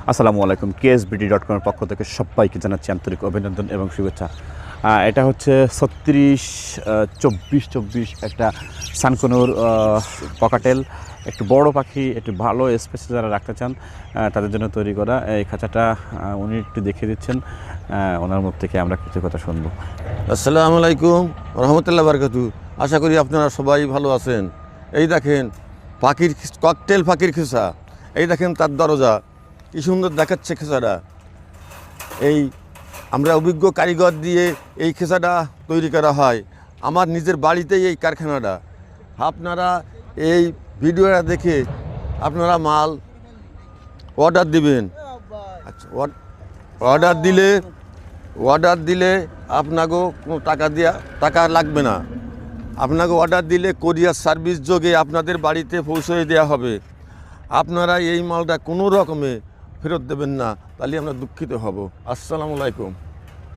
আসসালামু আলাইকুম। KSBD.com এর পক্ষ থেকে সবাইকে জানাচ্ছি আন্তরিক অভিনন্দন এবং শুভেচ্ছা। এটা হচ্ছে 36-24 একটা সানকনুর ককাটেল, একটু বড় পাখি, একটু ভালো স্পেসে যারা রাখতে চান তাদের জন্য তৈরি করা এই খাঁচাটা। উনি একটু দেখিয়ে দিচ্ছেন, ওনার মুখ থেকে আমরা কিছু কথা শুনবো। আসসালামু আলাইকুম রহমতুল্লাহ বারকাতু। আশা করি আপনারা সবাই ভালো আছেন। এই দেখেন পাখির ককটেল পাখির খেসা, এই দেখেন তার দরজা কি সুন্দর দেখাচ্ছে খেসাটা। এই আমরা অভিজ্ঞ কারিগর দিয়ে এই খেসাটা তৈরি করা হয় আমার নিজের বাড়িতেই এই কারখানাটা। আপনারা এই ভিডিওটা দেখে আপনারা মাল অর্ডার দিবেন। আচ্ছা, অর্ডার দিলে আপনাকেও কোনো টাকা লাগবে না। আপনাকে অর্ডার দিলে কোরিয়ার সার্ভিস যোগে আপনাদের বাড়িতে পৌঁছে দেওয়া হবে। আপনারা এই মালটা কোনো রকমে ফেরত দেবেন না, তাহলে আমরা দুঃখিত হব। আসসালামু আলাইকুম।